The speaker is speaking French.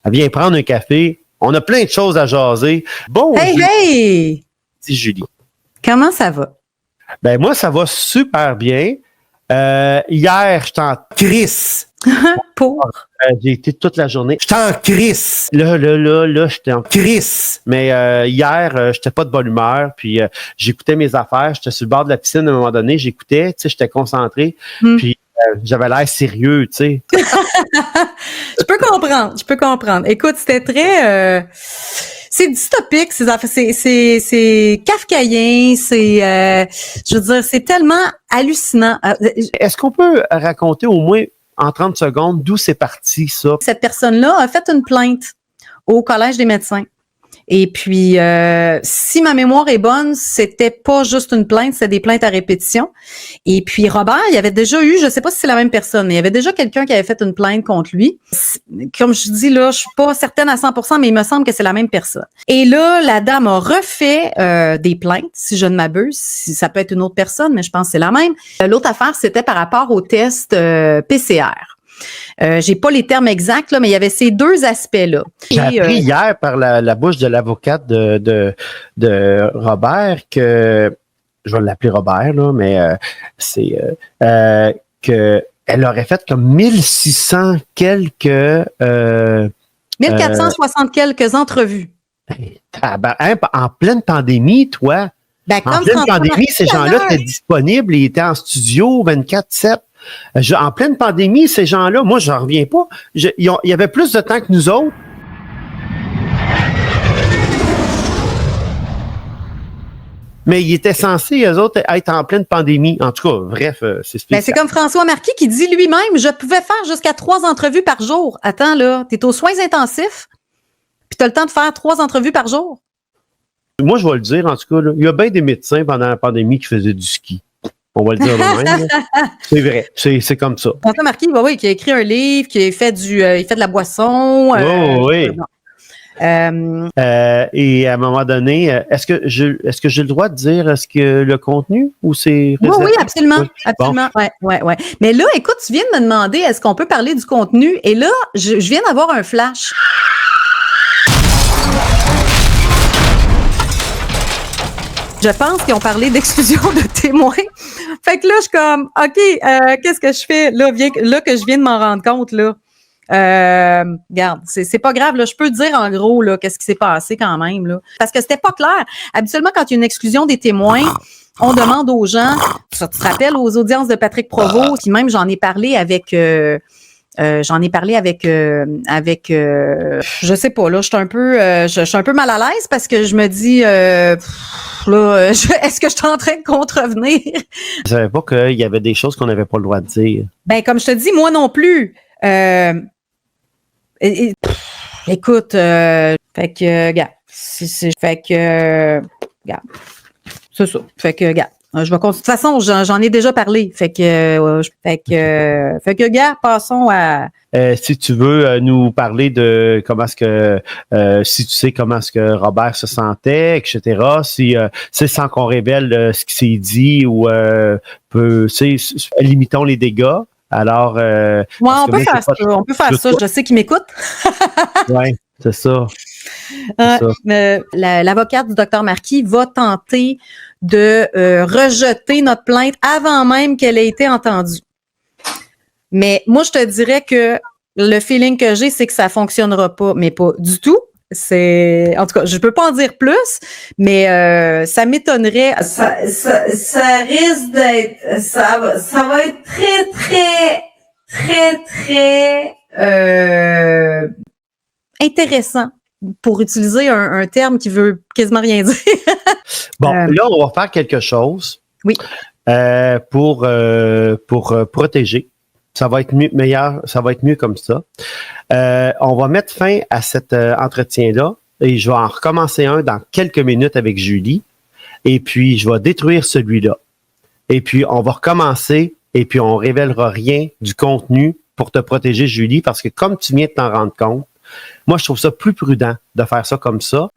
Elle vient prendre un café. On a plein de choses à jaser. Bon, Hey! dit Julie. Comment ça va? Ben moi, ça va super bien. Hier, j'étais en crise. Pour? J'ai été toute la journée. J'étais en crise. Là, j'étais en crise. Mais hier, j'étais pas de bonne humeur. Puis j'écoutais mes affaires. J'étais sur le bord de la piscine à un moment donné. J'écoutais, tu sais, j'étais concentré. Puis j'avais l'air sérieux, tu sais. Je peux comprendre. Écoute, c'était très... c'est dystopique, ces affaires. C'est kafkaïen, je veux dire, c'est tellement hallucinant. Est-ce qu'on peut raconter au moins en 30 secondes d'où c'est parti, ça? Cette personne-là a fait une plainte au Collège des médecins. Et puis, si ma mémoire est bonne, c'était pas juste une plainte, c'était des plaintes à répétition. Et puis, Robert, il y avait déjà eu, je sais pas si c'est la même personne, mais il y avait déjà quelqu'un qui avait fait une plainte contre lui. Comme je dis là, je suis pas certaine à 100%, mais il me semble que c'est la même personne. Et là, la dame a refait des plaintes, si je ne m'abuse. Si ça peut être une autre personne, mais je pense que c'est la même. L'autre affaire, c'était par rapport au test PCR. J'ai pas les termes exacts, là, mais il y avait ces deux aspects-là. J'ai appris hier par la bouche de l'avocate de Robert que, je vais l'appeler Robert, là, mais c'est que elle aurait fait comme 1600 quelques... 1460 quelques entrevues. En pleine pandémie, toi. Ben, En pleine pandémie, ces gens-là étaient disponibles, ils étaient en studio 24/7. En pleine pandémie, ces gens-là, moi, j'en reviens pas. Il y avait plus de temps que nous autres. Mais ils étaient censés, eux autres, être en pleine pandémie. En tout cas, bref, c'est spécial. Ben, c'est comme François Marquis qui dit lui-même, je pouvais faire jusqu'à 3 entrevues par jour. Attends, là, t'es aux soins intensifs, puis t'as le temps de faire 3 entrevues par jour. Moi, je vais le dire, en tout cas, là, il y a bien des médecins pendant la pandémie qui faisaient du ski. On va le dire de même. C'est vrai, c'est comme ça. François Marquis, oui, qui a écrit un livre, qui a fait il fait de la boisson. Oui. Et à un moment donné, est-ce que j'ai le droit de dire le contenu ou c'est réservé? Oui, absolument. Oui. Absolument. Bon. Ouais. Mais là, écoute, tu viens de me demander est-ce qu'on peut parler du contenu? Et là, je viens d'avoir un flash. Je pense qu'ils ont parlé d'exclusion de témoins. Fait que là, je suis comme, OK, qu'est-ce que je fais? Là que je viens de m'en rendre compte, là. Regarde, c'est pas grave, là. Je peux dire en gros, là, qu'est-ce qui s'est passé quand même, là. Parce que c'était pas clair. Habituellement, quand il y a une exclusion des témoins, on demande aux gens, tu te rappelles aux audiences de Patrick Provost, puis même j'en ai parlé avec je sais pas, là, je suis un peu mal à l'aise parce que je me dis, est-ce que je suis en train de contrevenir? Je savais pas qu'il y avait des choses qu'on n'avait pas le droit de dire. Ben, comme je te dis, moi non plus. Écoute, fait que, regarde, regarde, c'est ça. Fait que, regarde. Je vais continuer. De toute façon, j'en ai déjà parlé. Fait que, gars, passons à. Si tu veux nous parler de comment est-ce que, si tu sais comment est-ce que Robert se sentait, etc. Si c'est sans qu'on révèle ce qui s'est dit ou limitons les dégâts. Alors, on peut faire ça. On peut faire ça. Je sais qu'il m'écoute. Oui, c'est ça. L'avocate du docteur Marquis va tenter de rejeter notre plainte avant même qu'elle ait été entendue. Mais moi, je te dirais que le feeling que j'ai, c'est que ça fonctionnera pas, mais pas du tout. En tout cas, je peux pas en dire plus, mais ça m'étonnerait. Ça risque d'être, ça va être très intéressant, pour utiliser un terme qui veut quasiment rien dire. Bon, là, on va faire quelque chose. Oui. Pour protéger. Ça va être meilleur, ça va être mieux comme ça. On va mettre fin à cet entretien-là et je vais en recommencer un dans quelques minutes avec Julie. Et puis, je vais détruire celui-là. Et puis, on va recommencer et puis on révélera rien du contenu pour te protéger, Julie, parce que comme tu viens de t'en rendre compte, moi, je trouve ça plus prudent de faire ça comme ça.